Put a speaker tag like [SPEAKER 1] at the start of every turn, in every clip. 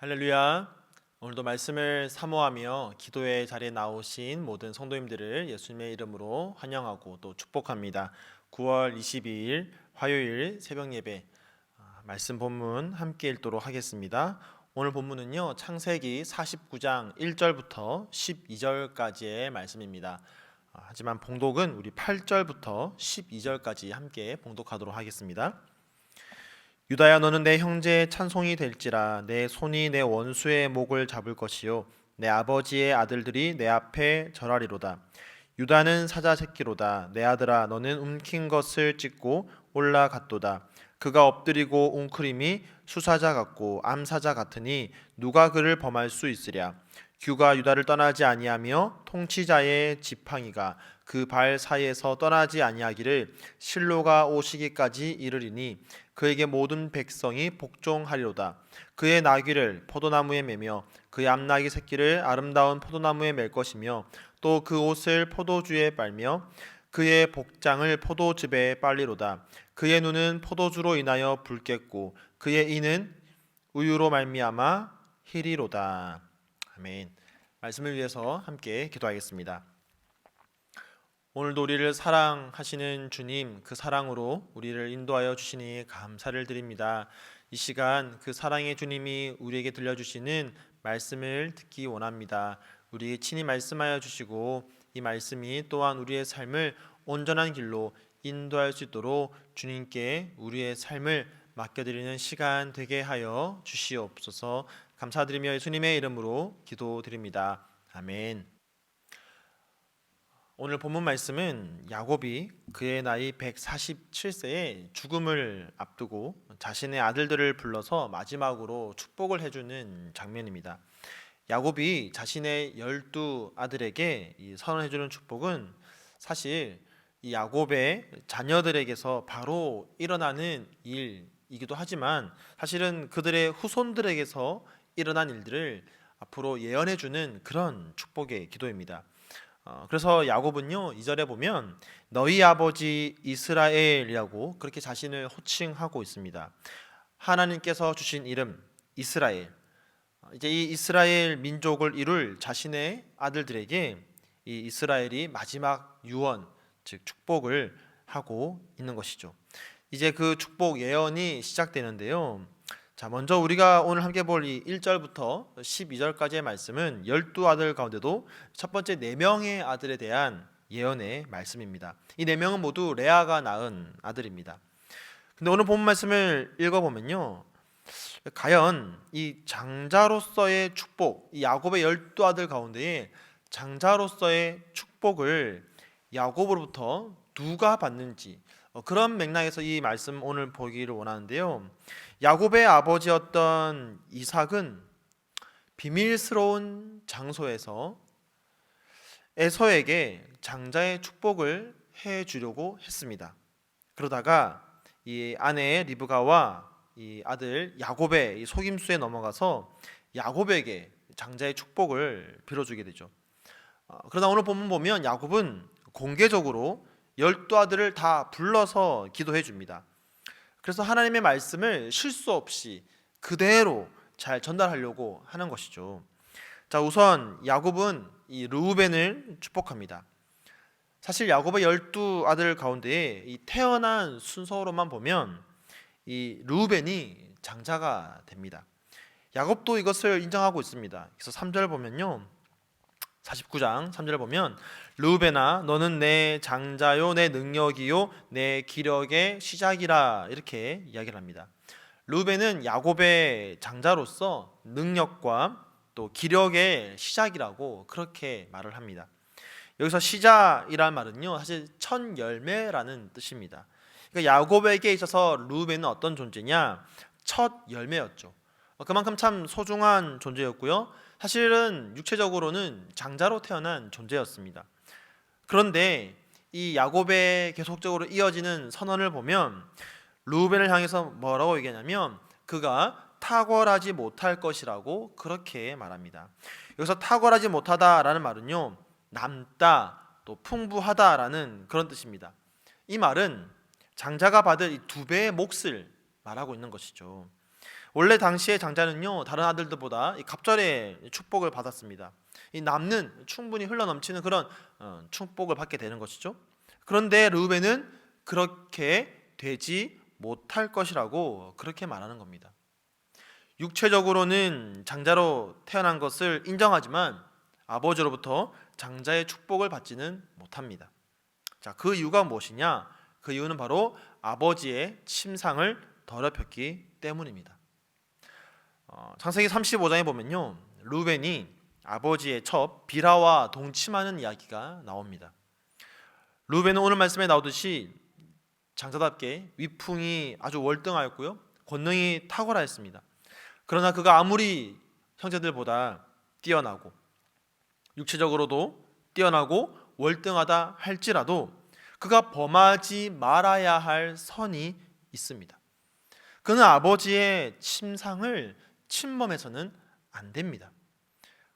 [SPEAKER 1] 할렐루야. 오늘도 말씀을 사모하며 기도의 자리에 나오신 모든 성도님들을 예수님의 이름으로 환영하고 또 축복합니다. 9월 22일 화요일 새벽 예배 말씀 본문 함께 읽도록 하겠습니다. 오늘 본문은요, 창세기 49장 1절부터 12절까지의 말씀입니다. 하지만 봉독은 우리 8절부터 12절까지 함께 봉독하도록 하겠습니다. 유다야, 너는 내 형제의 찬송이 될지라. 내 손이 내 원수의 목을 잡을 것이요 내 아버지의 아들들이 내 앞에 절하리로다. 유다는 사자 새끼로다. 내 아들아, 너는 움킨 것을 찢고 올라갔도다. 그가 엎드리고 웅크림이 수사자 같고 암사자 같으니 누가 그를 범할 수 있으랴. 규가 유다를 떠나지 아니하며 통치자의 지팡이가 그 발 사이에서 떠나지 아니하기를 실로가 오시기까지 이르리니 그에게 모든 백성이 복종하리로다. 그의 나귀를 포도나무에 매며 그의 암나귀 새끼를 아름다운 포도나무에 맬 것이며 또 그 옷을 포도주에 빨며 그의 복장을 포도즙에 빨리로다. 그의 눈은 포도주로 인하여 붉겠고 그의 이는 우유로 말미암아 희리로다. 아멘. 말씀을 위해서 함께 기도하겠습니다. 오늘도 우리를 사랑하시는 주님, 그 사랑으로 우리를 인도하여 주시니 감사를 드립니다. 이 시간 그 사랑의 주님이 우리에게 들려주시는 말씀을 듣기 원합니다. 우리에게 친히 말씀하여 주시고 이 말씀이 또한 우리의 삶을 온전한 길로 인도할 수 있도록 주님께 우리의 삶을 맡겨드리는 시간 되게 하여 주시옵소서. 감사드리며 예수님의 이름으로 기도드립니다. 아멘. 오늘 본문 말씀은 야곱이 그의 나이 147세에 죽음을 앞두고 자신의 아들들을 불러서 마지막으로 축복을 해주는 장면입니다. 야곱이 자신의 12 아들에게 선언해주는 축복은 사실 이 야곱의 자녀들에게서 바로 일어나는 일이기도 하지만 사실은 그들의 후손들에게서 일어난 일들을 앞으로 예언해주는 그런 축복의 기도입니다. 그래서 야곱은요, 2절에 보면 너희 아버지 이스라엘이라고 그렇게 자신을 호칭하고 있습니다. 하나님께서 주신 이름 이스라엘. 이제 이 이스라엘 민족을 이룰 자신의 아들들에게 이 이스라엘이 마지막 유언, 즉 축복을 하고 있는 것이죠. 이제 그 축복 예언이 시작되는데요. 자, 먼저 우리가 오늘 함께 볼 이 1절부터 12절까지의 말씀은 12아들 가운데도 첫 번째 4명의 아들에 대한 예언의 말씀입니다. 이 4명은 모두 레아가 낳은 아들입니다. 근데 오늘 본 말씀을 읽어보면요, 과연 이 장자로서의 축복, 이 야곱의 12아들 가운데에 장자로서의 축복을 야곱으로부터 누가 받는지, 그런 맥락에서 이 말씀 오늘 보기를 원하는데요. 야곱의 아버지였던 이삭은 비밀스러운 장소에서 에서에게 장자의 축복을 해 주려고 했습니다. 그러다가 이 아내 리브가와 이 아들 야곱의 이 속임수에 넘어가서 야곱에게 장자의 축복을 빌어주게 되죠. 그러나 오늘 본문 보면 야곱은 공개적으로 12아들을 다 불러서 기도해 줍니다. 그래서 하나님의 말씀을 실수 없이 그대로 잘 전달하려고 하는 것이죠. 자, 우선 야곱은 이 르우벤을 축복합니다. 사실 야곱의 12아들 가운데 이 태어난 순서로만 보면 이 르우벤이 장자가 됩니다. 야곱도 이것을 인정하고 있습니다. 그래서 3절 보면요, 49장 3절을 보면 르우벤아, 너는 내 장자요 내 능력이요 내 기력의 시작이라, 이렇게 이야기를 합니다. 르우벤은 야곱의 장자로서 능력과 또 기력의 시작이라고 그렇게 말을 합니다. 여기서 시작이란 말은요, 사실 첫 열매라는 뜻입니다. 그러니까 야곱에게 있어서 르우벤은 어떤 존재냐? 첫 열매였죠. 그만큼 참 소중한 존재였고요, 사실은 육체적으로는 장자로 태어난 존재였습니다. 그런데 이 야곱의 계속적으로 이어지는 선언을 보면 르우벤을 향해서 뭐라고 얘기하냐면 그가 탁월하지 못할 것이라고 그렇게 말합니다. 여기서 탁월하지 못하다라는 말은요, 남다, 또 풍부하다라는 그런 뜻입니다. 이 말은 장자가 받을 이 2배의 몫을 말하고 있는 것이죠. 원래 당시의 장자는요, 다른 아들들보다 이 갑절의 축복을 받았습니다. 이 남는 충분히 흘러넘치는 그런 축복을 받게 되는 것이죠. 그런데 르우벤은 그렇게 되지 못할 것이라고 그렇게 말하는 겁니다. 육체적으로는 장자로 태어난 것을 인정하지만 아버지로부터 장자의 축복을 받지는 못합니다. 자, 그 이유가 무엇이냐? 그 이유는 바로 아버지의 침상을 더럽혔기 때문입니다. 창세기 35장에 보면요, 르우벤이 아버지의 첩 비라와 동침하는 이야기가 나옵니다. 르우벤은 오늘 말씀에 나오듯이 장자답게 위풍이 아주 월등하였고요, 권능이 탁월하였습니다. 그러나 그가 아무리 형제들보다 뛰어나고 육체적으로도 뛰어나고 월등하다 할지라도 그가 범하지 말아야 할 선이 있습니다. 그는 아버지의 침상을 침범해서는 안 됩니다.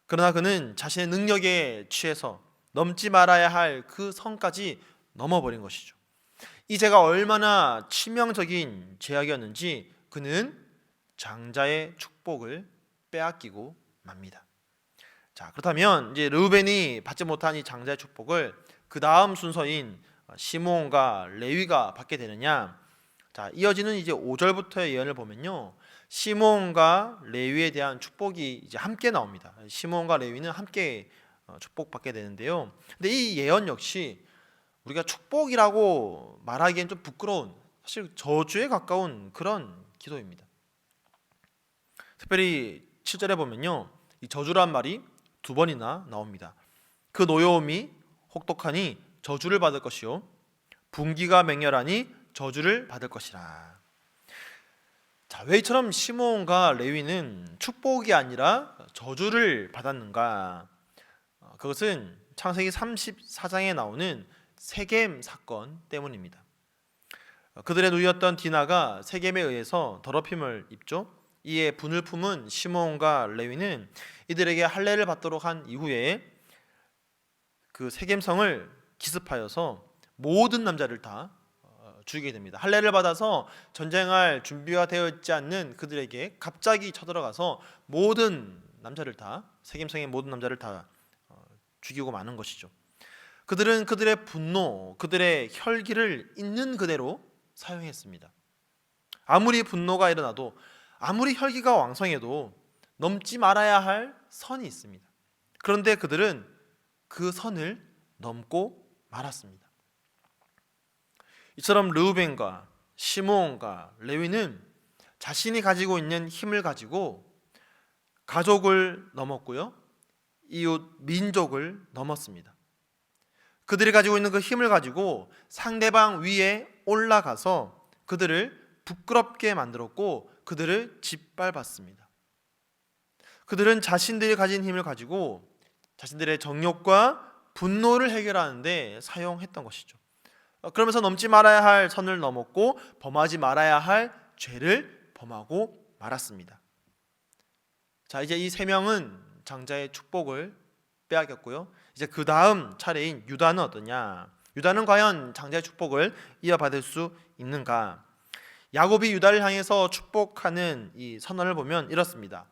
[SPEAKER 1] 그러나 그는 자신의 능력에 취해서 넘지 말아야 할 그 선까지 넘어버린 것이죠. 이 죄가 얼마나 치명적인 죄악이었는지 그는 장자의 축복을 빼앗기고 맙니다. 자, 그렇다면 이제 르우벤이 받지 못한 이 장자의 축복을 그 다음 순서인 시므온과 레위가 받게 되느냐? 자, 이어지는 이제 5절부터의 예언을 보면요, 시므온과 레위에 대한 축복이 이제 함께 나옵니다. 시므온과 레위는 함께 축복받게 되는데요. 근데 이 예언 역시 우리가 축복이라고 말하기엔 좀 부끄러운, 사실 저주에 가까운 그런 기도입니다. 특별히 7절에 보면요, 이 저주란 말이 2번이나 나옵니다. 그 노여움이 혹독하니 저주를 받을 것이요, 분기가 맹렬하니 저주를 받을 것이라. 자, 왜 이처럼 시므온과 레위는 축복이 아니라 저주를 받았는가? 그것은 창세기 34장에 나오는 세겜 사건 때문입니다. 그들의 누이였던 디나가 세겜에 의해서 더럽힘을 입죠. 이에 분을 품은 시므온과 레위는 이들에게 할례를 받도록 한 이후에 그 세겜성을 기습하여서 모든 남자를 다 죽이게 됩니다. 할례를 받아서 전쟁할 준비가 되어 있지 않는 그들에게 갑자기 쳐들어가서 모든 남자를 다, 세겜성의 모든 남자를 다 죽이고 마는 것이죠. 그들은 그들의 분노, 그들의 혈기를 있는 그대로 사용했습니다. 아무리 분노가 일어나도, 아무리 혈기가 왕성해도 넘지 말아야 할 선이 있습니다. 그런데 그들은 그 선을 넘고 말았습니다. 이처럼 르우벤과 시므온과 레위는 자신이 가지고 있는 힘을 가지고 가족을 넘었고요, 이웃 민족을 넘었습니다. 그들이 가지고 있는 그 힘을 가지고 상대방 위에 올라가서 그들을 부끄럽게 만들었고 그들을 짓밟았습니다. 그들은 자신들이 가진 힘을 가지고 자신들의 정욕과 분노를 해결하는 데 사용했던 것이죠. 그러면서 넘지 말아야 할 선을 넘었고 범하지 말아야 할 죄를 범하고 말았습니다. 자, 이제 이 세 명은 장자의 축복을 빼앗겼고요. 이제 그 다음 차례인 유다는 어떠냐? 유다는 과연 장자의 축복을 이어받을 수 있는가? 야곱이 유다를 향해서 축복하는 이 선언을 보면 이렇습니다.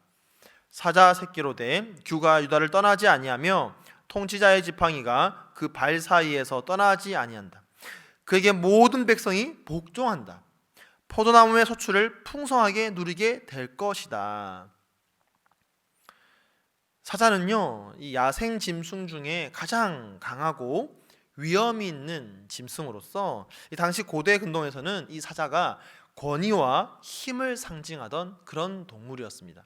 [SPEAKER 1] 사자 새끼로 된 규가 유다를 떠나지 아니하며 통치자의 지팡이가 그 발 사이에서 떠나지 아니한다. 그에게 모든 백성이 복종한다. 포도나무의 소출을 풍성하게 누리게 될 것이다. 사자는요, 이 야생 짐승 중에 가장 강하고 위험이 있는 짐승으로서 이 당시 고대 근동에서는 이 사자가 권위와 힘을 상징하던 그런 동물이었습니다.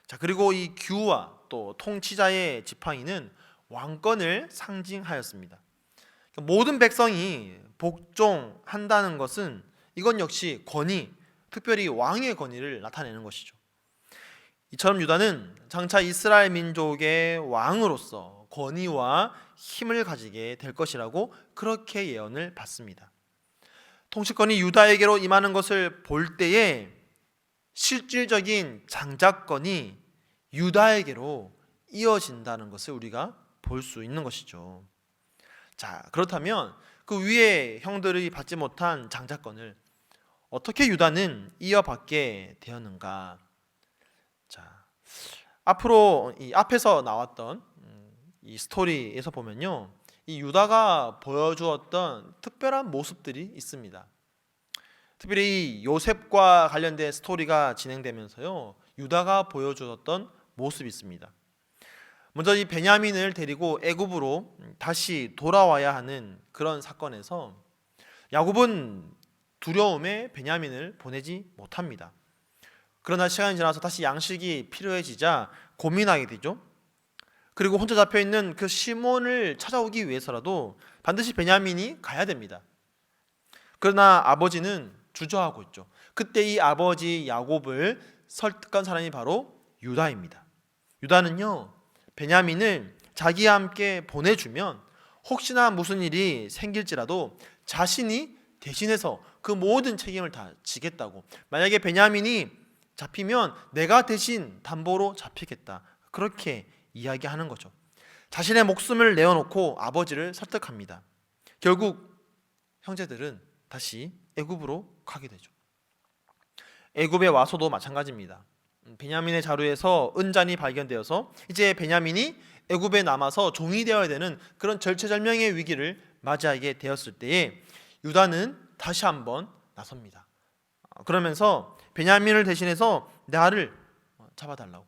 [SPEAKER 1] 자, 그리고 이 규와 또 통치자의 지팡이는 왕권을 상징하였습니다. 모든 백성이 복종한다는 것은 이건 역시 권위, 특별히 왕의 권위를 나타내는 것이죠. 이처럼 유다는 장차 이스라엘 민족의 왕으로서 권위와 힘을 가지게 될 것이라고 그렇게 예언을 받습니다. 통치권이 유다에게로 임하는 것을 볼 때에 실질적인 장자권이 유다에게로 이어진다는 것을 우리가 볼 수 있는 것이죠. 자, 그렇다면 그 위에 형들이 받지 못한 장자권을 어떻게 유다는 이어받게 되었는가? 자, 앞으로 이 앞에서 나왔던 이 스토리에서 보면요, 이 유다가 보여주었던 특별한 모습들이 있습니다. 특별히 이 요셉과 관련된 스토리가 진행되면서요, 유다가 보여주었던 모습이 있습니다. 먼저 이 베냐민을 데리고 애굽으로 다시 돌아와야 하는 그런 사건에서 야곱은 두려움에 베냐민을 보내지 못합니다. 그러나 시간이 지나서 다시 양식이 필요해지자 고민하게 되죠. 그리고 혼자 잡혀있는 그 시몬을 찾아오기 위해서라도 반드시 베냐민이 가야 됩니다. 그러나 아버지는 주저하고 있죠. 그때 이 아버지 야곱을 설득한 사람이 바로 유다입니다. 유다는요, 베냐민을 자기와 함께 보내주면 혹시나 무슨 일이 생길지라도 자신이 대신해서 그 모든 책임을 다 지겠다고, 만약에 베냐민이 잡히면 내가 대신 담보로 잡히겠다, 그렇게 이야기하는 거죠. 자신의 목숨을 내어놓고 아버지를 설득합니다. 결국 형제들은 다시 애굽으로 가게 되죠. 애굽에 와서도 마찬가지입니다. 베냐민의 자루에서 은잔이 발견되어서 이제 베냐민이 애굽에 남아서 종이 되어야 되는 그런 절체절명의 위기를 맞이하게 되었을 때에 유다는 다시 한번 나섭니다. 그러면서 베냐민을 대신해서 나를 잡아달라고.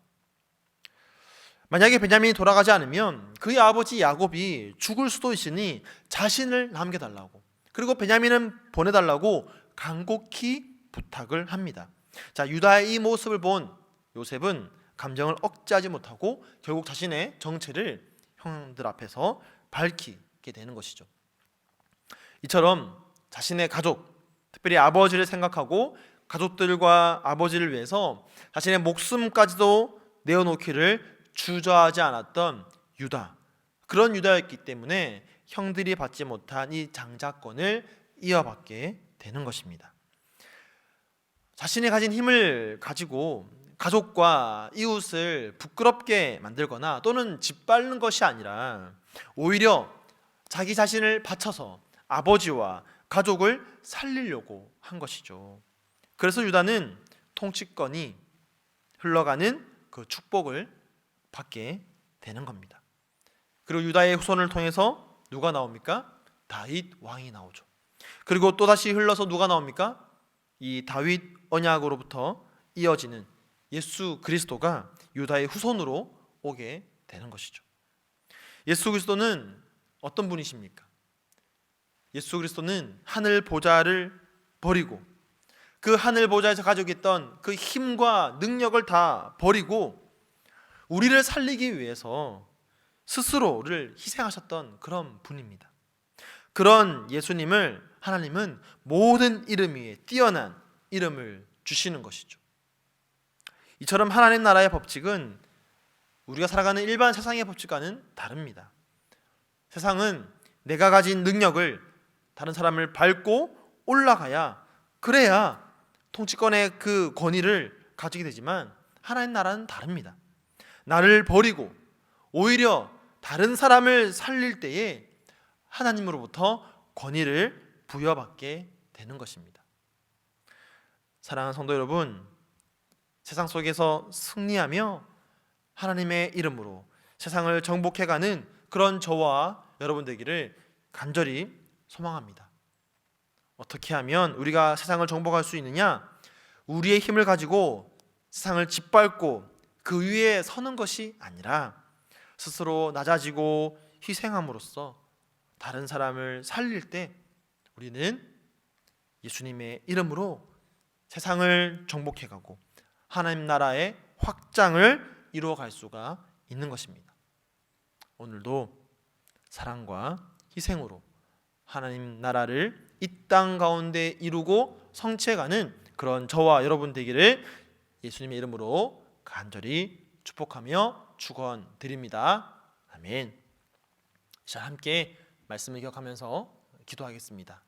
[SPEAKER 1] 만약에 베냐민이 돌아가지 않으면 그의 아버지 야곱이 죽을 수도 있으니 자신을 남겨달라고, 그리고 베냐민은 보내달라고 간곡히 부탁을 합니다. 자, 유다의 이 모습을 본 요셉은 감정을 억제하지 못하고 결국 자신의 정체를 형들 앞에서 밝히게 되는 것이죠. 이처럼 자신의 가족, 특별히 아버지를 생각하고 가족들과 아버지를 위해서 자신의 목숨까지도 내어놓기를 주저하지 않았던 유다, 그런 유다였기 때문에 형들이 받지 못한 이 장자권을 이어받게 되는 것입니다. 자신이 가진 힘을 가지고 가족과 이웃을 부끄럽게 만들거나 또는 짓밟는 것이 아니라 오히려 자기 자신을 바쳐서 아버지와 가족을 살리려고 한 것이죠. 그래서 유다는 통치권이 흘러가는 그 축복을 받게 되는 겁니다. 그리고 유다의 후손을 통해서 누가 나옵니까? 다윗 왕이 나오죠. 그리고 또다시 흘러서 누가 나옵니까? 이 다윗 언약으로부터 이어지는 예수 그리스도가 유다의 후손으로 오게 되는 것이죠. 예수 그리스도는 어떤 분이십니까? 예수 그리스도는 하늘 보좌를 버리고 그 하늘 보좌에서 가지고 있던 그 힘과 능력을 다 버리고 우리를 살리기 위해서 스스로를 희생하셨던 그런 분입니다. 그런 예수님을 하나님은 모든 이름 위에 뛰어난 이름을 주시는 것이죠. 이처럼 하나님 나라의 법칙은 우리가 살아가는 일반 세상의 법칙과는 다릅니다. 세상은 내가 가진 능력을 다른 사람을 밟고 올라가야, 그래야 통치권의 그 권위를 가지게 되지만 하나님 나라는 다릅니다. 나를 버리고 오히려 다른 사람을 살릴 때에 하나님으로부터 권위를 부여받게 되는 것입니다. 사랑하는 성도 여러분, 세상 속에서 승리하며 하나님의 이름으로 세상을 정복해가는 그런 저와 여러분 되기를 간절히 소망합니다. 어떻게 하면 우리가 세상을 정복할 수 있느냐? 우리의 힘을 가지고 세상을 짓밟고 그 위에 서는 것이 아니라 스스로 낮아지고 희생함으로써 다른 사람을 살릴 때 우리는 예수님의 이름으로 세상을 정복해가고 하나님 나라의 확장을 이루어갈 수가 있는 것입니다. 오늘도 사랑과 희생으로 하나님 나라를 이 땅 가운데 이루고 성취해가는 그런 저와 여러분 되기를 예수님의 이름으로 간절히 축복하며 축원드립니다. 아멘. 자, 함께 말씀을 기억하면서 기도하겠습니다.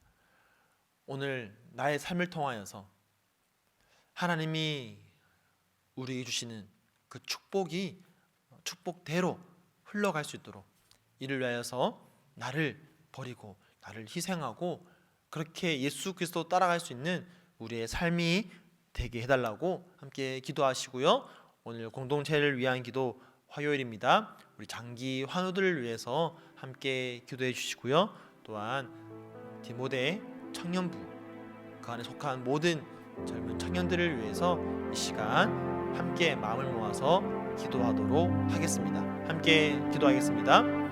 [SPEAKER 1] 오늘 나의 삶을 통하여서 하나님이 우리에게 주시는 그 축복이 축복대로 흘러갈 수 있도록 이를 위하여서 나를 버리고 나를 희생하고 그렇게 예수 그리스도 따라갈 수 있는 우리의 삶이 되게 해달라고 함께 기도하시고요. 오늘 공동체를 위한 기도 화요일입니다. 우리 장기 환우들을 위해서 함께 기도해 주시고요. 또한 디모데 청년부 그 안에 속한 모든 젊은 청년들을 위해서 이 시간 함께 마음을 모아서 기도하도록 하겠습니다. 함께 기도하겠습니다.